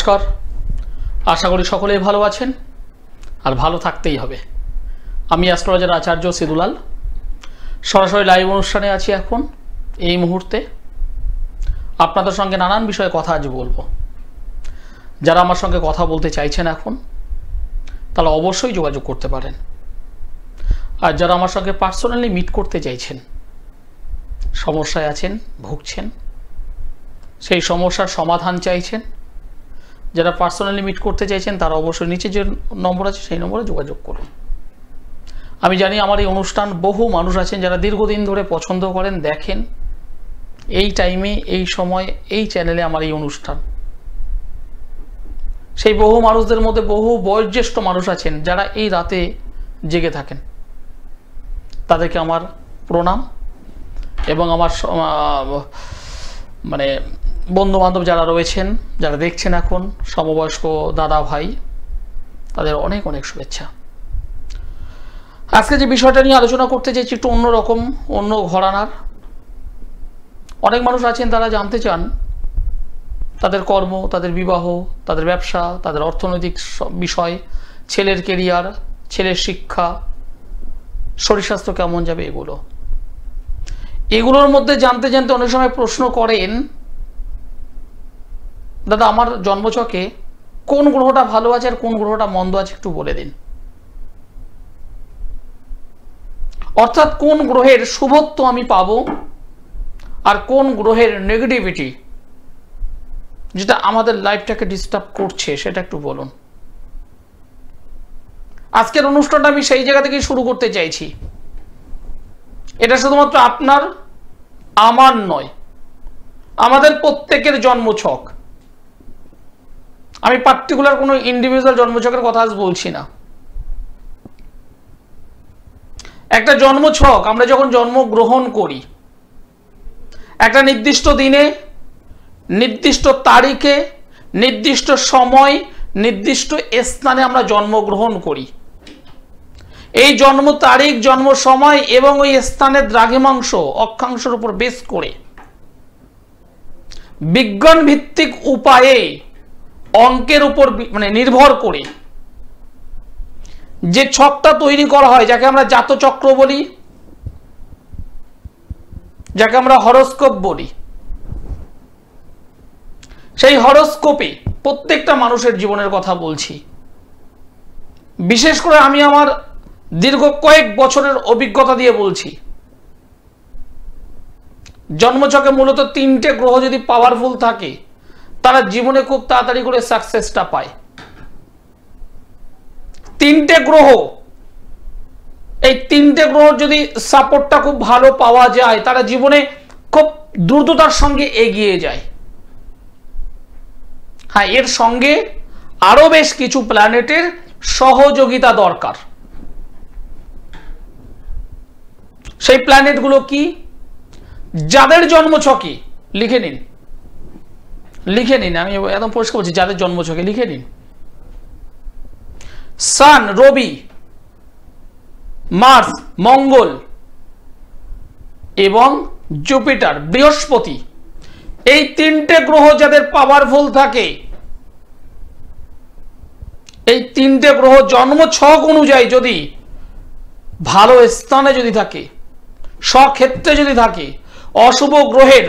নমস্কার, আশা করি সকলেই ভালো আছেন আর ভালো থাকতেই হবে। আমি অ্যাস্ট্রোলজার আচার্য সিদুলাল সরাসরি লাইভ অনুষ্ঠানে আছি এখন এই মুহূর্তে। আপনাদের সঙ্গে নানান বিষয়ে কথা আজ বলবো। যারা আমার সঙ্গে কথা বলতে চাইছেন এখন তারা অবশ্যই যোগাযোগ করতে পারেন। আর যারা আমার সঙ্গে পার্সোনালি মিট করতে চাইছেন, সমস্যায় আছেন, ভুগছেন, সেই সমস্যার সমাধান চাইছেন, যারা পার্সোনালি মিট করতে চাইছেন তারা অবশ্যই নিচে যে নম্বর আছে সেই নম্বরে যোগাযোগ করুন। আমি জানি আমার এই অনুষ্ঠান বহু মানুষ আছেন যারা দীর্ঘদিন ধরে পছন্দ করেন, দেখেন এই টাইমে, এই সময়, এই চ্যানেলে আমার এই অনুষ্ঠান। সেই বহু মানুষদের মধ্যে বহু বয়োজ্যেষ্ঠ মানুষ আছেন যারা এই রাতে জেগে থাকেন। তাদেরকে আমার প্রণাম এবং আমার বন্ধু বান্ধব যারা রয়েছেন, যারা দেখছেন এখন, সমবয়স্ক দাদা ভাই, তাদের অনেক অনেক শুভেচ্ছা। আজকে যে বিষয়টা নিয়ে আলোচনা করতে চাইছি একটু অন্যরকম, অন্য ঘরানার। অনেক মানুষ আছেন তারা জানতে চান তাদের কর্ম, তাদের বিবাহ, তাদের ব্যবসা, তাদের অর্থনৈতিক বিষয়, ছেলের কেরিয়ার, ছেলের শিক্ষা, শরীর স্বাস্থ্য কেমন যাবে, এগুলোর মধ্যে জানতে জানতে অনেক সময় প্রশ্ন করেন, দাদা আমার জন্মছকে কোন গ্রহটা ভালো আছে আর কোন গ্রহটা মন্দ আছে একটু বলে দিন। অর্থাৎ কোন গ্রহের শুভত্ব আমি পাবো আর কোন গ্রহের নেগেটিভিটি যেটা আমাদের লাইফটাকে ডিস্টার্ব করছে সেটা একটু বলুন। আজকের অনুষ্ঠানটা আমি সেই জায়গা থেকেই শুরু করতে চাইছি। এটা শুধুমাত্র আপনার আমার নয়, আমাদের প্রত্যেকের জন্মছক। আমি পার্টিকুলার কোনো ইন্ডিভিজুয়াল জন্মছকের কথা আজ বলছি না। একটা জন্মছক আমরা যখন জন্মগ্রহণ করি, একটা নির্দিষ্ট দিনে, নির্দিষ্ট তারিখে, নির্দিষ্ট সময়, নির্দিষ্ট স্থানে আমরা জন্মগ্রহণ করি। এই জন্ম তারিখ, জন্ম সময় এবং ওই স্থানের দ্রাঘিমাংশ, অক্ষাংশের উপর বেস করে বিজ্ঞান ভিত্তিক উপায়ে, অঙ্কের উপর নির্ভর করে যে ছকটা তৈরি করা হয়, যাকে আমরা জাতচক্র বলি, যাকে আমরা হরোস্কোপ বলি, সেই হরোস্কোপে প্রত্যেকটা মানুষের জীবনের কথা বলছি। বিশেষ করে আমি আমার দীর্ঘ কয়েক বছরের অভিজ্ঞতা দিয়ে বলছি। জন্মছকে মূলত 3টে গ্রহ যদি পাওয়ারফুল থাকে তারা জীবনে খুব তাড়াতাড়ি করে সাকসেসটা পায়। 3টে গ্রহ, এই 3টে গ্রহ যদি সাপোর্টটা খুব ভালো পাওয়া যায় তারা জীবনে খুব দ্রুততার সঙ্গে এগিয়ে যায়। হ্যাঁ, এর সঙ্গে আরো বেশ কিছু প্ল্যানেটের সহযোগিতা দরকার। সেই প্ল্যানেটগুলো কি? যাদের জন্মছকে লিখে নিন, আমি একদম পরিষ্কার বলছি, যাদের জন্মছকে লিখে নিন। সান রবি, মার্স মঙ্গল এবং জুপিটার বৃহস্পতি, এই 3টে গ্রহ যাদের পাওয়ারফুল থাকে, এই 3টে গ্রহ জন্মছক অনুযায়ী যদি ভালো স্থানে যদি থাকে, স্বক্ষেত্রে যদি থাকে, অশুভ গ্রহের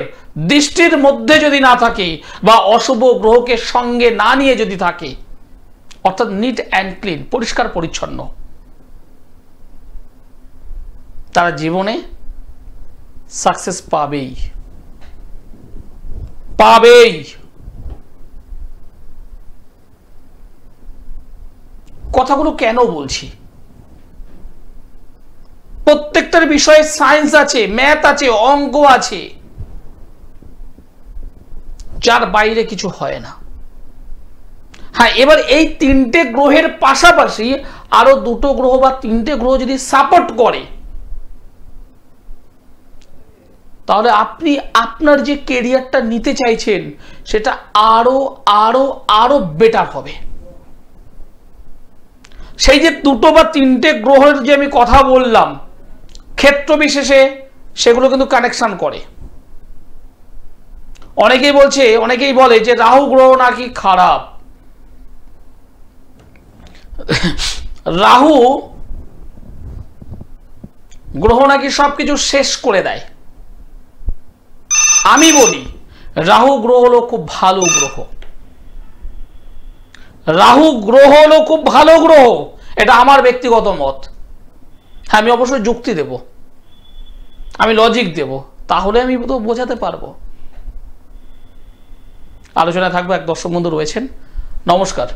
দৃষ্টির মধ্যে যদি না থাকে বা অশুভ গ্রহকে সঙ্গে না নিয়ে যদি থাকে, অর্থাৎ নিট অ্যান্ড ক্লিন, পরিষ্কার পরিচ্ছন্ন, তারা জীবনে সাকসেস পাবেই। কথাগুলো কেন বলছি? প্রত্যেকটার বিষয়ে সায়েন্স আছে, ম্যাথ আছে, অঙ্ক আছে, যার বাইরে কিছু হয় না। হ্যাঁ, এবার এই 3টে গ্রহের পাশাপাশি আরো 2টো গ্রহ বা 3টে গ্রহ যদি সাপোর্ট করে, তাহলে আপনি আপনার যে কেরিয়ারটা নিতে চাইছেন সেটা আরো আরো আরো বেটার হবে। সেই যে 2টো বা 3টে গ্রহের যে আমি কথা বললাম, ক্ষেত্র বিশেষে সেগুলো কিন্তু কানেকশন করে। অনেকেই বলে যে রাহু গ্রহ নাকি খারাপ, রাহু গ্রহ নাকি সবকিছু শেষ করে দেয়। আমি বলি রাহু গ্রহ হলো খুব ভালো গ্রহ। রাহু গ্রহ হলো খুব ভালো গ্রহ, এটা আমার ব্যক্তিগত মত। হ্যাঁ, আমি অবশ্যই যুক্তি দেব, আমি লজিক দেব, তাহলে আমি তো বোঝাতে পারবো। আলোচনায় থাকবো, এক দর্শক বন্ধু রয়েছেন। নমস্কার।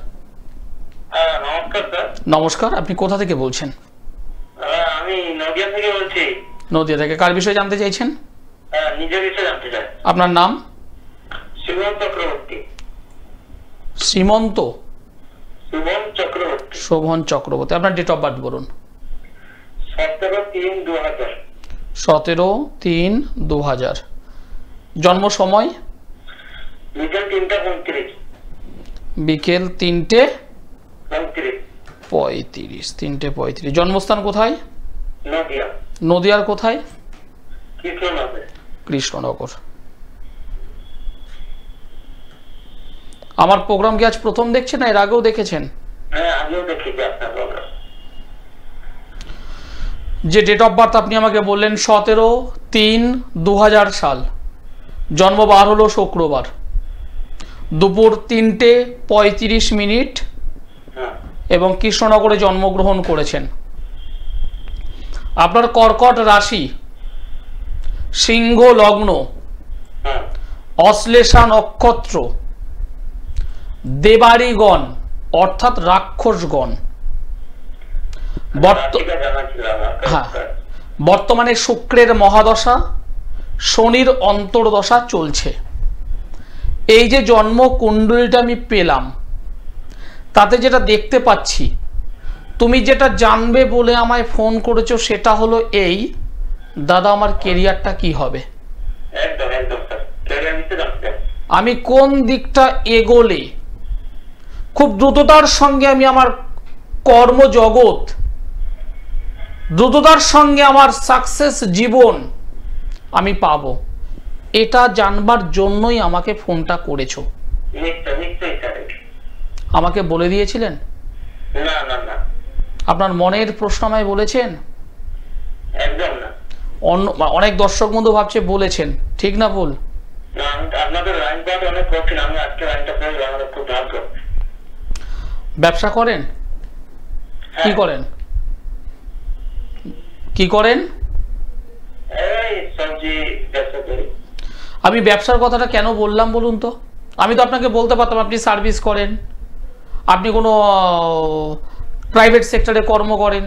নমস্কার স্যার। নমস্কার, আপনি কোথা থেকে বলছেন? আমি নদিয়া থেকে বলছি। নদিয়া থেকে। কার বিষয়ে জানতে চাইছেন? নিজের বিষয়ে জানতে চাই। আপনার নাম? সুমন চক্রবর্তী। সীমন্ত? সুমন চক্রবর্তী। শোভন চক্রবর্তী। আপনার ডেট অফ বার্থ বলুন। 17/3/2000। 17/3/2000। জন্ম সময়? বিকেল 3:35। বিকেল 3:35। 3:35। জন্মস্থান কোথায়? নদিয়া। নদিয়ার কোথায়? কৃষ্ণনগর। কৃষ্ণনগর। আমার প্রোগ্রাম কি আজ প্রথম দেখছেন না এর আগেও দেখেছেন? হ্যাঁ, আগেও দেখেছি আপনার প্রোগ্রাম। যে ডেট অফ বার্থ আপনি আমাকে বললেন 17/3/2000 সাল, জন্ম বার হলো শুক্রবার, দুপুর 3:35 এবং কৃষ্ণনগরে জন্মগ্রহণ করেছেন। আপনার কর্কট রাশি, সিংহ লগ্ন, অশ্লেষা নক্ষত্র, দেবাড়িগণ অর্থাৎ রাক্ষসগণ। হ্যাঁ, বর্তমানে শুক্রের মহাদশা, শনির অন্তর্দশা চলছে। এই যে জন্ম কুণ্ডলীটা আমি পেলাম, তাতে যেটা দেখতে পাচ্ছি, তুমি যেটা জানবে বলে আমায় ফোন করেছো সেটা হলো এই, দাদা আমার কেরিয়ারটা কি হবে, আমি কোন দিকটা এগোলে খুব দ্রুততার সঙ্গে আমি আমার কর্মজগৎ, দ্রুততার সঙ্গে আমার সাকসেস জীবন আমি পাবো, এটা জানবার জন্যই আমাকে ফোনটা করেছো। আমাকে বলে দিয়েছিলেন? না না না। আপনার মনের প্রশ্ন আমায় বলেছেন? একদম না। অনেক দর্শক বন্ধু ভাবছে বলেছেন, ঠিক না ভুল? না, আপনাদের লাইনটা অনেক কঠিন, আমি আজকে লাইনটা পেয়ে আমার খুব ভাগ্য। ব্যবসা করেন? কি করেন? কি করেন? এই সবজি ব্যবসা করি। আমি ব্যবসার কথাটা কেন বললাম বলুন তো? আমি তো আপনাকে বলতে পারতাম আপনি সার্ভিস করেন, আপনি কোনো প্রাইভেট সেক্টরে কর্ম করেন,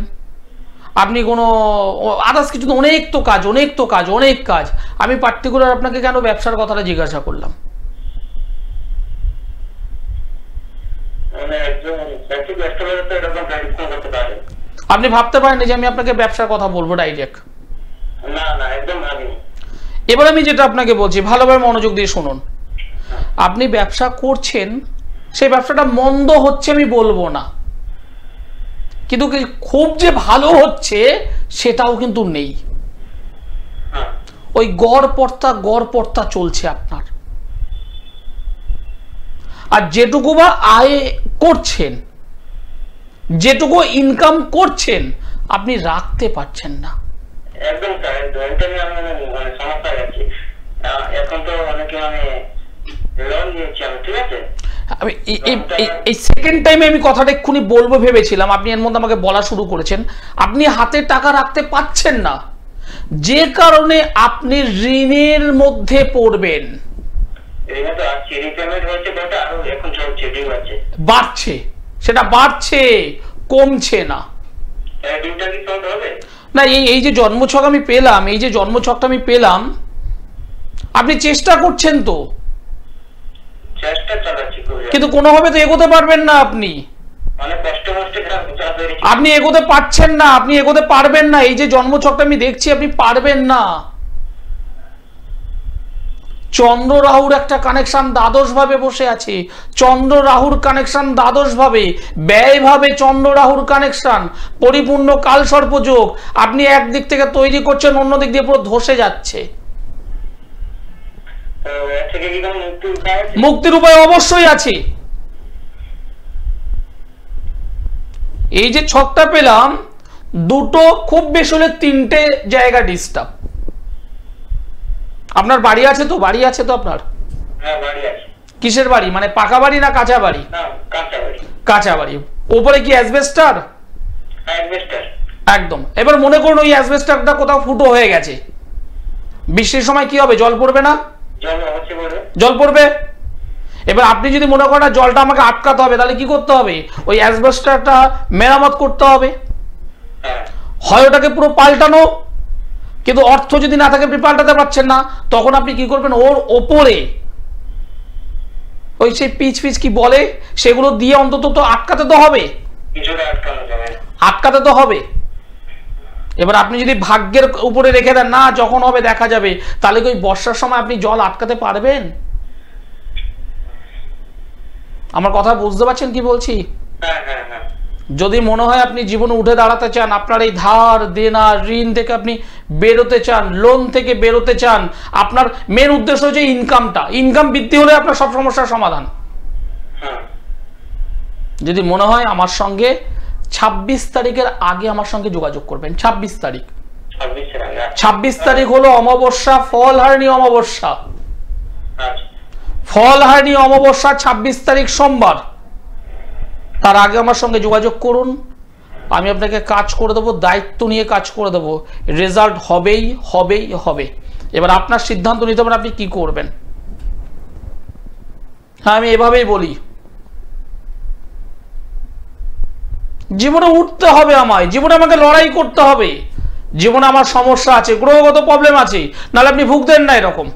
আপনি কোনো আদার্স কিছু, অনেক তো কাজ, অনেক কাজ। আমি পার্টিকুলার আপনাকে কেন ব্যবসার কথাটা জিজ্ঞাসা করলাম? আপনি ভাবতে পারেন যে আমি আপনাকে ব্যবসার কথা বলবো ডাইরেক্ট? না না, একদম ভাবিনি। এবার আমি যেটা আপনাকে বলছি ভালোভাবে মনোযোগ দিয়ে শুনুন। আপনি ব্যবসা করছেন, সেই ব্যবসাটা মন্দ হচ্ছে আমি বলবো না, কিন্তু খুব যে ভালো হচ্ছে সেটাও কিন্তু নেই। ওই গড় পড়তা চলছে আপনার। আর যেটুকু বা আয় করছেন, যেটুকু ইনকাম করছেন, আপনি রাখতে পারছেন না। একদম স্যার, এটা নিয়ে আমি সমস্যা যাচ্ছি। এখন তো অনেকে লোন নিয়েছি আমি, ঠিক আছে? আমি এই সেকেন্ড টাইমে আমি কথাটা এক্ষুনি বলবো ভেবেছিলাম, আপনি এর মধ্যে আমাকে বলা শুরু করেছেন। আপনি হাতে টাকা রাখতে পাচ্ছেন না, যে কারণে আপনি ঋণের মধ্যে পড়বেন। বাড়ছে, সেটা বাড়ছে, কমছে না। না, এই যে জন্মছক আমি পেলাম, এই যে জন্মছকটা আমি পেলাম, আপনি চেষ্টা করছেন তো, কিন্তু কোনোভাবে তো এগোতে পারবেন না। আপনি এগোতে পারছেন না, আপনি এগোতে পারবেন না। এই যে জন্মছকটা আমি দেখছি, আপনি পারবেন না। চন্দ্র রাহুর একটা কানেকশন দ্বাদশ ভাবে বসে আছে, চন্দ্র রাহুর কানেকশন দ্বাদশ ভাবে, ব্যয় ভাবে চন্দ্র রাহুর কানেকশন, পরিপূর্ণ কাল সর্পযোগ। আপনি একদিক থেকে তৈরি করছেন, অন্য দিক দিয়ে পুরো ধসে যাচ্ছে। মুক্তির উপায় অবশ্যই আছে, এই যে ছকটা পেলাম, দুটো খুব বেশি হলে তিনটে জায়গা ডিস্টার্ব। আপনার বাড়ি আছে তো? বাড়ি আছে তো আপনার? হ্যাঁ বাড়ি আছে। কিসের বাড়ি, মানে পাকা বাড়ি না কাঁচা বাড়ি? না কাঁচা বাড়ি। কাঁচা বাড়ি। ওপরে কি অ্যাসবেস্টার? অ্যাসবেস্টার। একদম। এবার মনে করুন ওই অ্যাসবেস্টারটা কোথাও ফুটো হয়ে গেছে, বৃষ্টির সময় কি হবে? জল পড়বে না? জল অবশ্যই পড়বে। জল পড়বে। এবার আপনি যদি মনে করেন জলটা আমাকে আটকাতে হবে, তাহলে কি করতে হবে? ওই অ্যাসবেস্টারটা মেরামত করতে হবে, হ্যাঁ হয় ওটাকে পুরো পাল্টানো। কিন্তু অর্থ যদি না থাকে, আপনি পাল্টাতে পারছেন না, তখন আপনি কি করবেন? ওর ওপরে ওই সেই পিচ পিচ কি বলে সেগুলো দিয়ে অন্তত তো আটকাতে তো হবে, কিছুটা আটকানো যাবে। আটকাতে তো হবে। এবার আপনি যদি ভাগ্যের উপরে রেখে দেন, না যখন হবে দেখা যাবে, তাহলে কি ওই বর্ষার সময় আপনি জল আটকাতে পারবেন? আমার কথা বুঝতে পারছেন কি বলছি? হ্যাঁ হ্যাঁ হ্যাঁ। যদি মনে হয় আপনি জীবনে উঠে দাঁড়াতে চান, আপনার এই ধার দেনা ঋণ থেকে আপনি বেরোতে চান, লোন থেকে বেরোতে চান, আপনার মেন উদ্দেশ্য হচ্ছে ইনকামটা, ইনকাম বৃদ্ধি হলে আপনার সব সমস্যার সমাধান। হ্যাঁ যদি মনে হয় আমার সঙ্গে 26 তারিখের আগে আমার সঙ্গে যোগাযোগ করবেন। 26 তারিখ, 26 তারিখ হলো অমাবস্যা, ফলহারিণী অমাবস্যা। আচ্ছা ফলহারিণী অমাবস্যা 26 তারিখ সোমবার। তার আগে আমার সঙ্গে যোগাযোগ করুন, আমি আপনাকে কাজ করে দেবো, দায়িত্ব নিয়ে কাজ করে দেবো, রেজাল্ট হবেই হবেই হবে। এবার আপনার সিদ্ধান্ত নিতে পারেন আপনি কি করবেন। হ্যাঁ আমি এভাবেই বলি, জীবনে উঠতে হবে আমায়, জীবনে আমাকে লড়াই করতে হবে। জীবনে আমার সমস্যা আছে, গ্রহগত প্রবলেম আছে, নাহলে আপনি ভুগতেন না এরকম।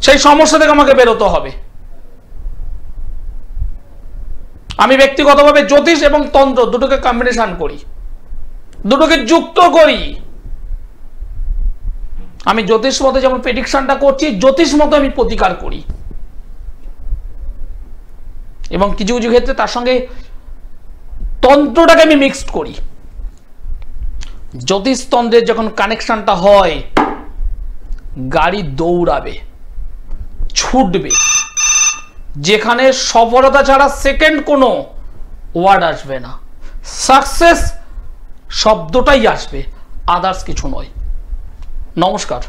সেই সমস্যা থেকে আমাকে বেরোতে হবে। আমি ব্যক্তিগতভাবে জ্যোতিষ এবং তন্ত্র দুটোকে কম্বিনেশন করি, দুটোকে যুক্ত করি। আমি জ্যোতিষ মতে যেমন প্রেডিকশনটা করছি, জ্যোতিষ মতো আমি প্রতিকার করি, এবং কিছু কিছু ক্ষেত্রে তার সঙ্গে তন্ত্রটাকে আমি মিক্সড করি। জ্যোতিষ তন্ত্রের যখন কানেকশনটা হয়, গাড়ি দৌড়াবে, ছুটবে, যেখানে সফলতা ছাড়া সেকেন্ড কোনো ওয়ার্ড আসবে না, সাকসেস শব্দটাই আসবে, আদার্স কিছু নয়। নমস্কার।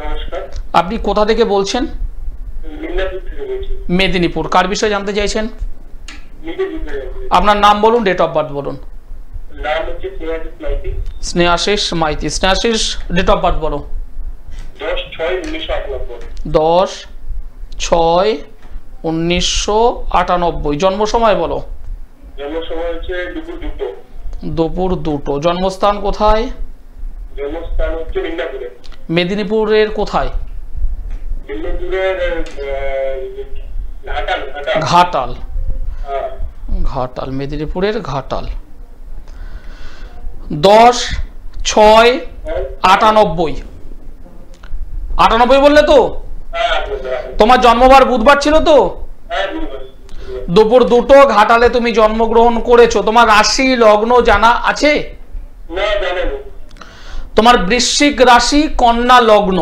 নমস্কার। আপনি কোথা থেকে বলছেন? মিদনাপুর থেকে বলছি। মেদিনীপুর। কার বিষয়ে জানতে চাইছেন? মেদিনীপুর থেকে বলছি। আপনার নাম বলুন, ডেট অফ বার্থ বলুন। নাম হচ্ছে Snehashis Maiti. Snehashis Maiti. Snehashis, date of birth বলো। 10/6/1998। 10/6/1998। জন্ম সময় বলো। জন্ম সময় হচ্ছে দুপুর 2টো। দুপুর 2টো। জন্মস্থান কোথায়? জন্মস্থান হচ্ছে মিদনাপুরে। মেদিনীপুরের কোথায়? মেদিনীপুরের ঘাটাল। ঘাটাল। হ্যাঁ ঘাটাল, মেদিনীপুরের ঘাটাল। 10/6/98। 98 বললে তো? হ্যাঁ তোমার জন্মবার বুধবার ছিল তো? হ্যাঁ। দুপুর 2টো ঘাটালে তুমি জন্মগ্রহণ করেছো। তোমার রাশি লগ্ন জানা আছে? না জানেন। তোমার বৃশ্চিক রাশি, কন্যা লগ্ন।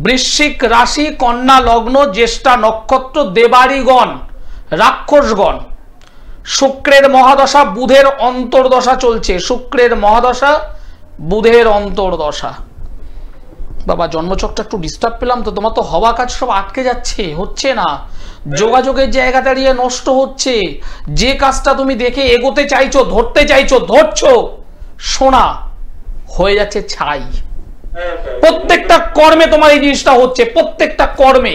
বৃশ্চিক রাশি, কন্যা লগ্ন, জ্যেষ্ঠা নক্ষত্র, দেবাড়িগণ, রাক্ষসগণ। শুক্রের মহাদশা, বুধের অন্তর্দশা চলছে। শুক্রের মহাদশা, বুধের অন্তর্দশা। বাবা জন্মচকটা একটু ডিস্টার্ব পেলাম তো। তোমার তো হওয়া কাজ সব আটকে যাচ্ছে, হচ্ছে না, যোগাযোগের জায়গা দাঁড়িয়ে নষ্ট হচ্ছে। যে কাজটা তুমি দেখে এগোতে চাইছো, ধরতে চাইছো, ধরছো, সোনা হয়ে যাচ্ছে ছাই। প্রত্যেকটা কর্মে তোমার এই জিনিসটা হচ্ছে, প্রত্যেকটা কর্মে।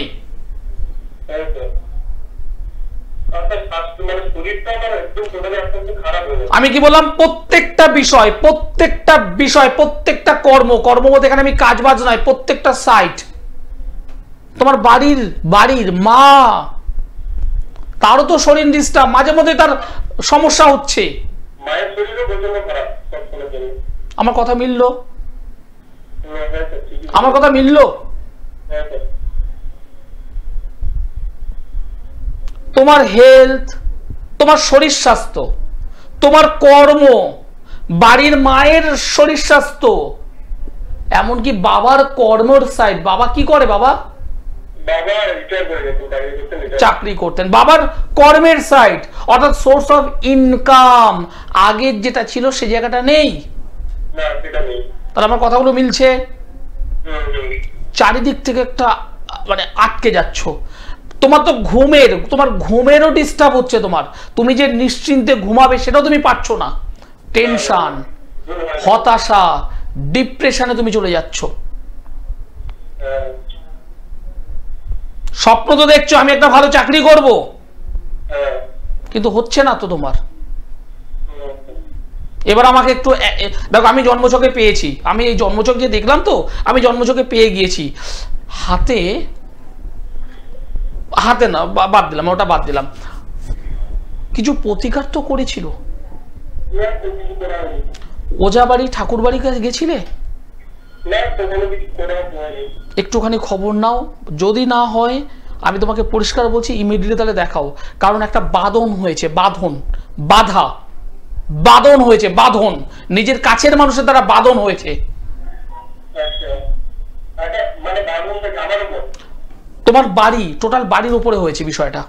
আমি কি বললাম? প্রত্যেকটা বিষয়, প্রত্যেকটা বিষয়, প্রত্যেকটা কর্ম, কর্ম বলতে এখানে আমি কাজ বাজ নয়, প্রত্যেকটা সাইট। তোমার বাড়ির মা, তারও তো শরীর ডিস্টার্ব, মাঝে মধ্যে তার সমস্যা হচ্ছে। আমার কথা মিললো? আমার কথা মিললো? তোমার হেলথ, তোমার শরীর স্বাস্থ্য, তোমার কর্ম, বাড়ির মায়ের শরীর স্বাস্থ্য, এমনকি বাবার কর্মর সাইড। বাবা কি করে? বাবা বাবা রিটায়ার করে গেছেন, চাকরি করতেন, চাকরি করতেন। বাবার কর্মের সাইড অর্থাৎ সোর্স অফ ইনকাম আগের যেটা ছিল সে জায়গাটা নেই। না সেটা নেই। তাহলে আমার কথাগুলো মিলছে? হুম। চারিদিক থেকে একটা মানে আটকে যাচ্ছ। তোমার ঘুমেরও ডিস্টার্ব হচ্ছে। তুমি যে নিশ্চিন্তে ঘুমাবে সেটাও তুমি পাচ্ছ না। টেনশন, হতাশা, ডিপ্রেশনে তুমি চলে যাচ্ছ। স্বপ্ন তো দেখছো আমি একটা ভালো চাকরি করব, কিন্তু হচ্ছে না তো তোমার। এবার আমাকে একটু দেখো, আমি জন্মছকে পেয়েছি, আমি এই জন্মছক যে দেখলাম তো আমি জন্মছকে পেয়ে গিয়েছি। হাতে না, বাদ দিলাম ওটা, বাদ দিলাম। কিছু প্রতিকার তো করেছিল। ওজা বাড়ি ঠাকুর বাড়ি গেছিলে? একটুখানি খবর নাও, যদি না হয় আমি তোমাকে পরিষ্কার বলছি ইমিডিয়েটলি তাহলে দেখাও। কারণ একটা বাঁধন হয়েছে, বাঁধন হয়েছে, নিজের কাছের মানুষের দ্বারা বাঁধন হয়েছে। তোমার বাড়ি, টোটাল বাড়ির উপরে হয়েছে বিষয়টা।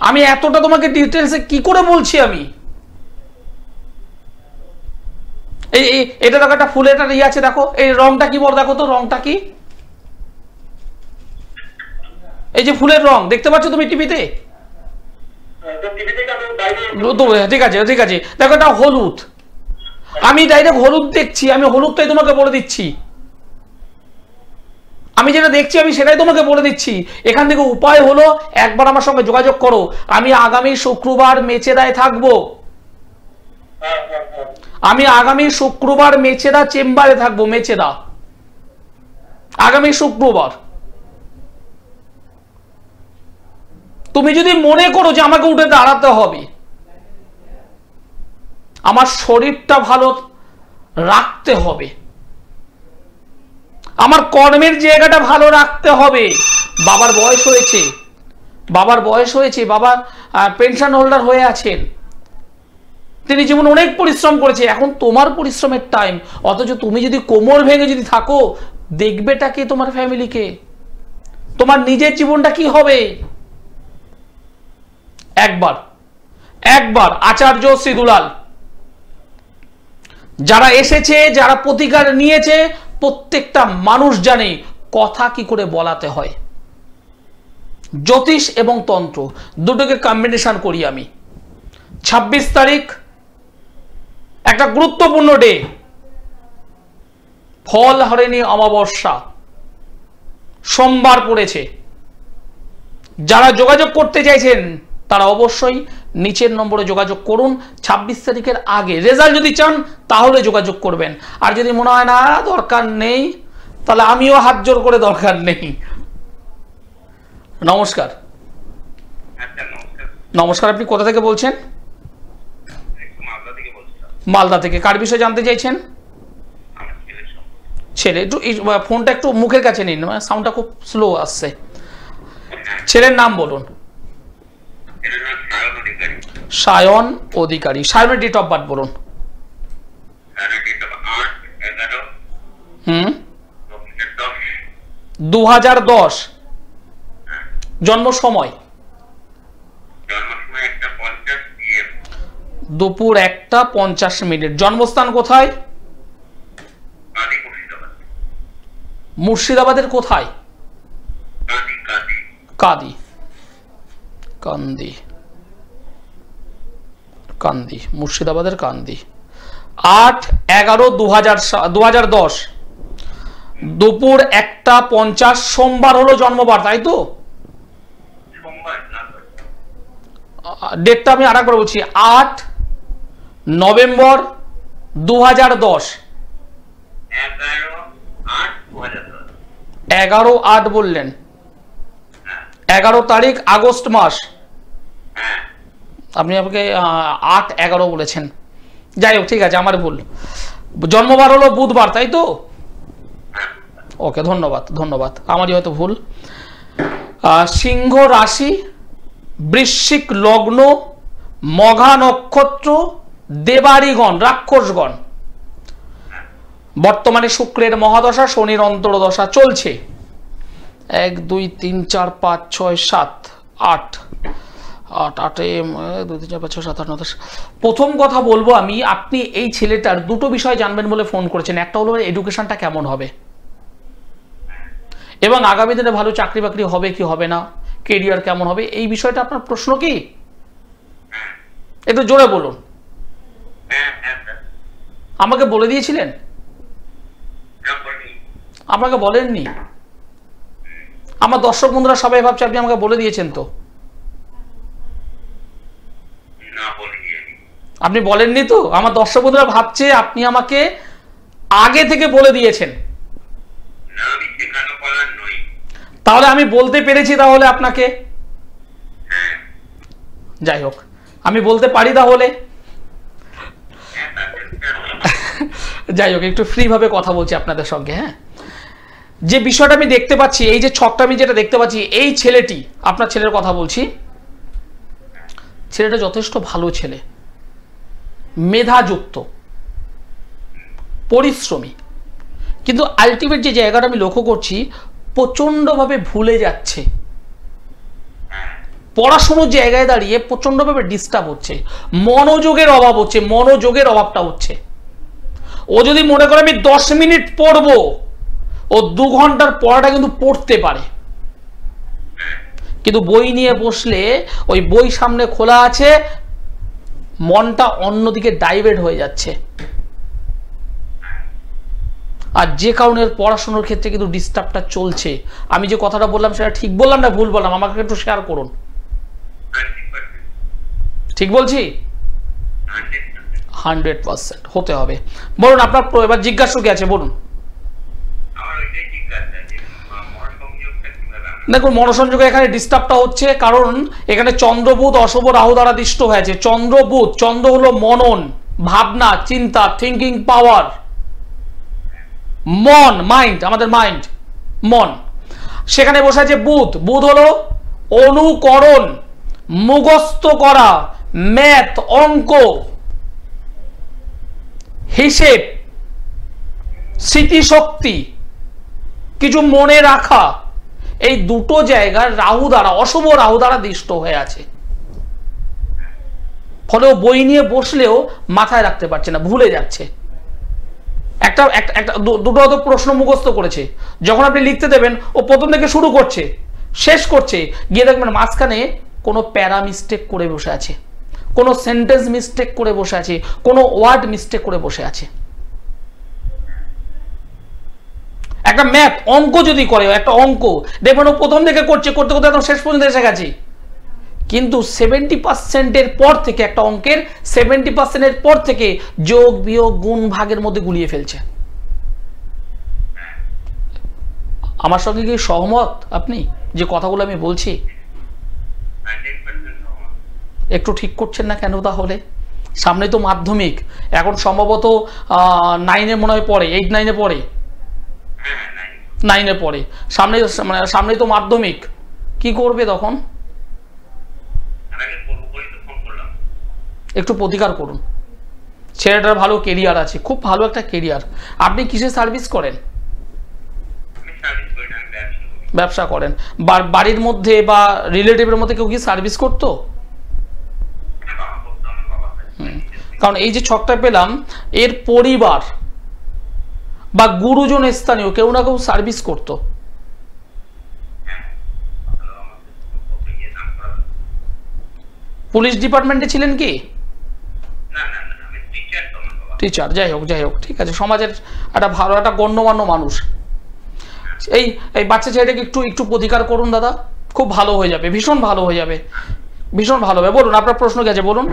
আমি এতটা তোমাকে ডিটেলসে কি করে বলছি আমি? এই এটা দেখো, একটা ফুলের একটা ইয়ে আছে, দেখো এই রংটা কি বল, দেখো তো রংটা কি? এই যে ফুলের রং দেখতে পাচ্ছ তুমি টিভিতে? ঠিক আছে, দেখো এটা হলুদ। আমি ডাইরেক্ট হলুদ দেখছি, আমি হলুদটাই তোমাকে বলে দিচ্ছি। আমি যেটা দেখছি আমি সেটাই তোমাকে বলে দিচ্ছি। এখান থেকে উপায় হলো একবার আমার সঙ্গে যোগাযোগ করো। আমি আগামী শুক্রবার মেচেদায় থাকবো। আমি আগামী শুক্রবার মেচেদা চেম্বারে থাকবো, মেচেদা, আগামী শুক্রবার। তুমি যদি মনে করো যে আমাকে উঠে দাঁড়াতে হবে, আমার শরীরটা ভালো রাখতে হবে, আমার কর্মের জায়গাটা ভালো রাখতে হবে। বাবার বয়স হয়েছে, বাবা পেনশন হোল্ডার হয়ে আছেন, তিনি জীবন অনেক পরিশ্রম করেছে, এখন তোমার পরিশ্রমের টাইম। অথচ তুমি যদি কোমর ভেঙে যদি থাকো, দেখবেটা কে? তোমার ফ্যামিলিকে? তোমার নিজের জীবনটা কি হবে? একবার আচার্য শ্রীদুলাল যারা এসেছে, যারা প্রতিকার নিয়েছে, প্রত্যেকটা মানুষ জানে কথা কি করে বলাতে হয়। জ্যোতিষ এবং তন্ত্র দুটোকে কম্বিনেশন করি আমি। 26 তারিখ একটা গুরুত্বপূর্ণ ডে, ফল হরেনি অমাবস্যা, সোমবার পড়েছে। যারা যোগাযোগ করতে চাইছেন তারা অবশ্যই নিচের নম্বরে যোগাযোগ করুন। 26 তারিখের আগে রেজাল্ট যদি চান তাহলে যোগাযোগ করবেন। আর যদি মনে হয় না দরকার নেই, তাহলে আমিও হাত জোর করে দরকার নেই। নমস্কার। নমস্কার, আপনি কোথা থেকে বলছেন? মালদা থেকে। কার বিষয়ে জানতে চাইছেন? ছেলে, একটু ফোনটা একটু মুখের কাছে নিন, সাউন্ডটা খুব স্লো আসছে। ছেলের নাম বলুন। সায়ন অধিকারী। সায়নের ডেট অফ বার্থ বলুন। 2010। জন্ম সময় দুপুর 1:50। জন্মস্থান কোথায়? মুর্শিদাবাদের কোথায়? কান্দি, মুর্শিদাবাদের কান্দি। 8/11/2010 দুপুর 1:50 সোমবার হলো জন্মবার, তাই তো? ডেটটা আমি আরেকবার বলছি, 8 নভেম্বর 2010। 11/8 বললেন? 11 তারিখ আগস্ট মাস। আপনি আমাকে 8/11 বলেছেন। যাই হোক, ঠিক আছে, আমার ভুল। জন্মবার হলো বুধবার, তাই তো? ওকে, ধন্যবাদ, আমারই হয়তো ভুল। সিংহ রাশি, বৃশ্চিক লগ্ন, মঘা নক্ষত্র, দেবাড়িগণ, রাক্ষসগণ। বর্তমানে শুক্রের মহাদশা, শনির অন্তর্দশা চলছে। 1 2 3 4 5 6 7 8 8 2 3 4 5 6 7 8 9 10। প্রথম কথা বলবো আমি, আপনি এই ছেলেটার দুটো বিষয় জানবেন বলে ফোন করেছেন। একটা হলো এডুকেশনটা কেমন হবে এবং আগামী দিনে ভালো চাকরি বাকরি হবে কি হবে না, কেরিয়ার কেমন হবে, এই বিষয়টা আপনার প্রশ্ন কি? একটু জোরে বলুন। আমাকে বলে দিয়েছিলেন? আপনাকে বলেননি? আমার দর্শক বন্ধুরা সবাই ভাবছে আপনি আমাকে বলে দিয়েছেন। তো আপনি বলেননি তো? আমার দর্শক বন্ধুরা ভাবছে আপনি আমাকে আগে থেকে বলে দিয়েছেন। তাহলে আমি বলতে পেরেছি তাহলে আপনাকে? যাই হোক, আমি বলতে পারি তাহলে? যাই হোক, একটু ফ্রি ভাবে কথা বলছি আপনাদের সঙ্গে। হ্যাঁ, যে বিষয়টা আমি দেখতে পাচ্ছি, এই যে ছকটা আমি যেটা দেখতে পাচ্ছি, এই ছেলেটি, আপনার ছেলের কথা বলছি, ছেলেটা যথেষ্ট ভালো ছেলে, মেধাযুক্ত, পরিশ্রমী, কিন্তু আলটিমেট যে জায়গাটা আমি লক্ষ্য করছি, প্রচন্ডভাবে ভুলে যাচ্ছে। পড়াশোনার জায়গায় দাঁড়িয়ে প্রচন্ডভাবে ডিস্টার্ব হচ্ছে, মনোযোগের অভাব হচ্ছে, মনোযোগের অভাবটা হচ্ছে। ও যদি মনে করে আমি 10 মিনিট পড়বো, ও 2 ঘন্টার পড়াটা কিন্তু পড়তে পারে। কিন্তু বই নিয়ে বসলে, ওই বই সামনে খোলা আছে, মনটা অন্যদিকে ডাইভার্ট হয়ে যাচ্ছে। আর যে কারণে পড়াশোনার ক্ষেত্রে কিন্তু ডিস্টার্বটা চলছে। আমি যে কথাটা বললাম সেটা ঠিক বললাম না ভুল বললাম? আমাকে একটু শেয়ার করুন। ঠিক বলছি? 100% হতে হবে। বলুন আপনার এবার জিজ্ঞাসা কি আছে বলুন। দেখুন, মনসংযোগে এখানে ডিস্টার্বটা হচ্ছে কারণ এখানে চন্দ্রবুধ অশুভ রাহু দ্বারা দিষ্ট হয়েছে। চন্দ্রবুধ, চন্দ্র হলো মনন, ভাবনা, চিন্তা, থিঙ্কিং পাওয়ার, মন, মাইন্ড, আমাদের মাইন্ড, মন। সেখানে বসে আছে বুধ। বুধ হলো অনুকরণ, মুখস্থ করা, ম্যাথ, অঙ্ক, হিসেব, স্মৃতিশক্তি, কিছু মনে রাখা। এই দুটো জায়গার রাহু দ্বারা, অশুভ রাহু দ্বারা দিষ্ট হয়ে আছে। ফলে বই নিয়ে বসলেও মাথায় রাখতে পারছে না, ভুলে যাচ্ছে। দুটো হয়তো প্রশ্ন মুখস্থ করেছে, যখন আপনি লিখতে দেবেন ও প্রথম থেকে শুরু করছে, শেষ করছে, গিয়ে দেখবেন মাঝখানে কোনো প্যারা মিস্টেক করে বসে আছে, কোনো সেন্টেন্স মিস্টেক করে বসে আছে, কোনো ওয়ার্ড মিস্টেক করে বসে আছে। একটা ম্যাথ, অঙ্ক যদি করে, একটা অঙ্ক দেখবেন ও প্রথম থেকে করছে, করতে করতে একদম শেষ পর্যন্ত এসে গেছে, কিন্তু 70%-এর পর থেকে, একটা অঙ্কের 70%-এর পর থেকে যোগ বিয়োগ গুণ ভাগের মধ্যে গুলিয়ে ফেলছে। আমার সঙ্গে কি সহমত আপনি যে কথাগুলো আমি বলছি? একটু ঠিক করছেন না কেন তাহলে? সামনে তো মাধ্যমিক, এখন সম্ভবত 9-এ মনে হয় পড়ে, 8-9-এ পড়ে, 9-এ পড়ে, সামনে তো মাধ্যমিক। কি করবে তখন? একটু প্রতিকার করুন। ছেলেটার ভালো কেরিয়ার আছে, খুব ভালো একটা কেরিয়ার। আপনি কিসে সার্ভিস করেন? ব্যবসা করেন। বাড়ির মধ্যে বা রিলেটিভের মধ্যে কেউ কি সার্ভিস করতো? কারণ এই যে ছকটা পেলাম, এর পরিবার বা গুরুজন স্থানীয় কেউ না কেউ সার্ভিস করতো। পুলিশ ডিপার্টমেন্টে ছিলেন কি? টিচার। যাই হোক, ঠিক আছে, সমাজের একটা ভালো, একটা গণ্যমান্য মানুষ। এই বাচ্চা ছেলেটাকে একটু প্রতিকার করুন দাদা, খুব ভালো হয়ে যাবে, ভীষণ ভালো হয়ে যাবে, ভীষণ ভালো হবে। বলুন আপনার প্রশ্ন কি আছে বলুন।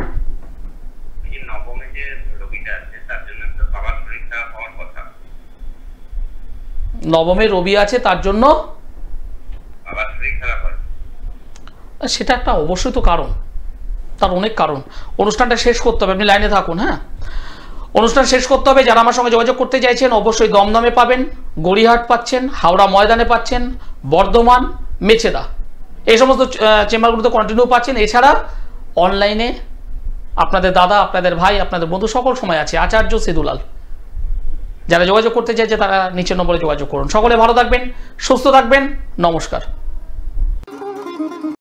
নবমে রবি আছে, তার জন্য সেটা একটা অবশ্যই তো কারণ, তার অনেক কারণ। অনুষ্ঠানটা শেষ করতে হবে, আপনি লাইনে থাকুন। হ্যাঁ, অনুষ্ঠান শেষ করতে হবে। যারা আমার সঙ্গে যোগাযোগ করতে চাইছেন অবশ্যই দমদমে পাবেন, গড়িয়াহাট পাচ্ছেন, হাওড়া ময়দানে পাচ্ছেন, বর্ধমান, মেচেদা, এই সমস্ত চেম্বারগুলোতে কন্টিনিউ পাচ্ছেন। এছাড়া অনলাইনে আপনাদের দাদা, আপনাদের ভাই, আপনাদের বন্ধু সকল সময় আছে, আচার্য সেদুলাল। যারা যোগাযোগ করতে চাইছে তারা নিচের নম্বরে যোগাযোগ করুন। সকলে ভালো থাকবেন, সুস্থ থাকবেন, নমস্কার।